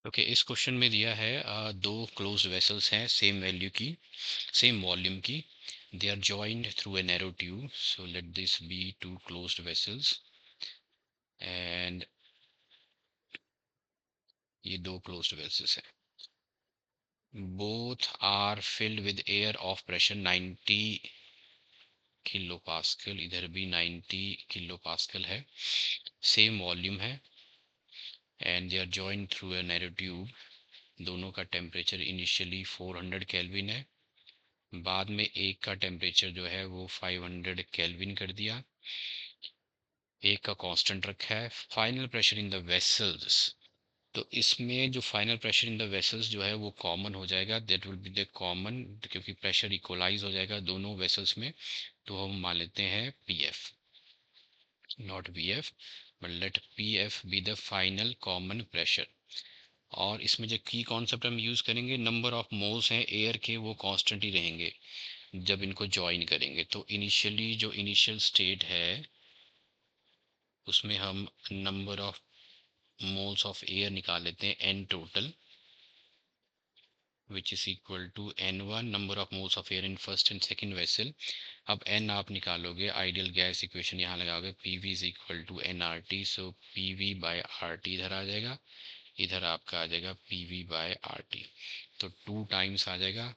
Okay, इस question में दिया है दो क्लोज्ड वेसल्स हैं सेम वैल्यू की, सेम वॉल्यूम की. They are joined through a narrow tube. So let this be two closed vessels and ये दो क्लोज्ड वेसल्स हैं. Both are filled with air of pressure 90 kilo pascal. इधर भी 90 kilo pascal है. Same volume है and they are joined through a narrow tube. दोनों का temperature initially 400 kelvin है. बाद में एक का टेम्परेचर जो है वो 500 केल्विन कर दिया. एक का कांस्टेंट रखा है. Final pressure in the vessels, तो इसमें जो final pressure in the vessels जो है वो कॉमन हो जाएगा. That will be the common, क्योंकि प्रेशर इक्वलाइज हो जाएगा दोनों वेसल्स में. तो हम मान लेते हैं P F, not V F, but let P F be the final common pressure. और इसमें जो की कॉन्सेप्ट हम यूज़ करेंगे, नंबर ऑफ मोल्स हैं एयर के वो कांस्टेंट ही रहेंगे जब इनको ज्वाइन करेंगे. तो इनिशियली जो इनिशियल स्टेट है उसमें हम number of moles of air निकाल लेते हैं n total, which is equal to n1 number of moles of air in first and second vessel. अब n आप निकालोगे, आइडियल गैस इक्वेशन यहाँ लगाओगे, P V is equal to n R T. So P V by R T इधर आ जाएगा, इधर आपका आ जाएगा P V by R T. तो 2 टाइम्स आ जाएगा.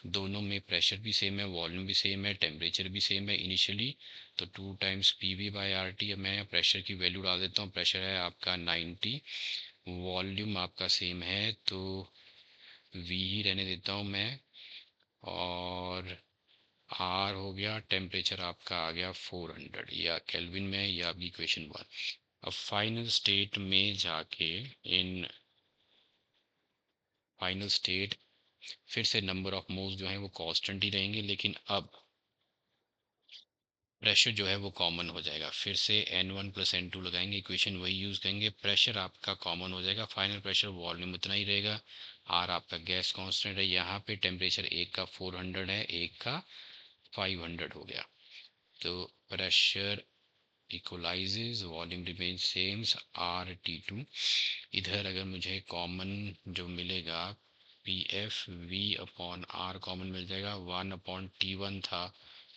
दोनों में प्रेशर भी सेम है, वॉल्यूम भी सेम है, टेम्परेचर भी सेम है इनिशियली. तो 2 times P V by R T. अब मैं प्रेशर की वैल्यू डाल देता हूँ. प्रेशर है आपका 90, वॉल्यूम आपका सेम है तो वी ही रहने देता हूँ मैं. और आर हो गया, टेम्परेचर आपका आ गया 400 या केल्विन में, या आपकी इक्वेशन 1. अब फाइनल स्टेट में जाके, इन फाइनल स्टेट फिर से नंबर ऑफ मोल्स जो हैं वो कांस्टेंट ही रहेंगे, लेकिन अब प्रेशर जो है वो कॉमन हो जाएगा. फिर से n1 प्लस n2 लगाएंगे, इक्वेशन वही यूज़ करेंगे. प्रेशर आपका कॉमन हो जाएगा, फाइनल प्रेशर वॉल्यूम उतना ही रहेगा. आर आपका गैस कांस्टेंट है. यहाँ पे टेम्परेचर एक का 400 है, एक का 500 हो गया. तो pressure equalises, volume remain same, R T two. इधर अगर मुझे कॉमन जो मिलेगा, P F V upon R common मिल जाएगा. 1/T1 था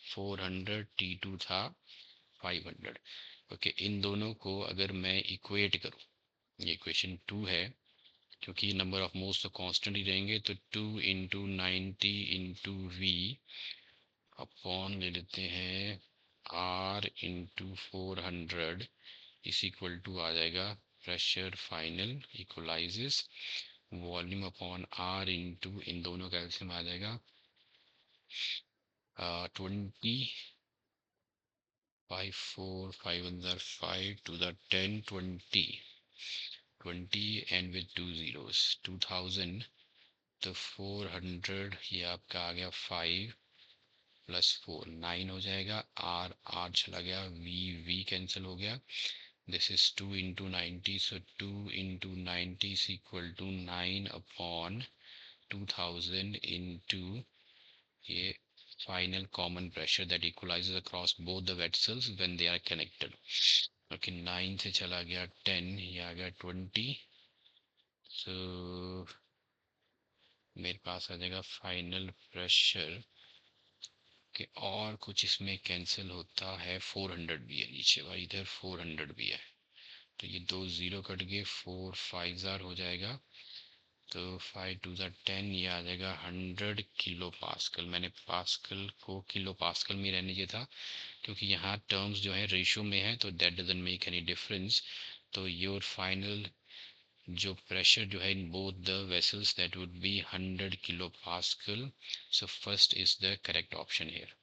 400, T2 था 500. ओके, इन दोनों को अगर मैं इक्वेट करूँ, ये इक्वेशन 2 है, क्योंकि नंबर ऑफ मोल्स तो कांस्टेंट ही रहेंगे. तो 2 इंटू 90 इंटू वी अपॉन ले लेते हैं आर इंटू 400 इस इक्वल टू आ जाएगा pressure final equalises, volume upon R into इन दोनों का एलसीएम आ जाएगा 20. 5 4 5 1 5 to the 10 20 and with 2 zeros 2000. तो 400 ये आपका आ गया 5 प्लस 4 9 हो जाएगा. आर आर चला गया, वी वी कैंसिल हो गया. This is 2 into 90. So 2 into 90 is equal to 9 upon 2000 into ये final common pressure that equalizes across both the vessels when they are connected. Okay, 9 से चला गया 10, ये आ गया 20. सो मेरे पास आ जाएगा फाइनल प्रेशर के, और कुछ इसमें कैंसिल होता है. 400 भी है नीचे, और इधर 400 भी है. तो ये दो जीरो कट गए, 4 5 हो जाएगा. तो 5 2 10, ये आ जाएगा 100 किलो पास्कल. मैंने पास्कल को किलो पास्कल में रहने दिया था, क्योंकि यहाँ टर्म्स जो है रेशियो में है, तो that doesn't make any difference. तो योर फाइनल जो प्रेशर जो है in both the vessels that would be 100 kilo pascal. So first is the correct option here.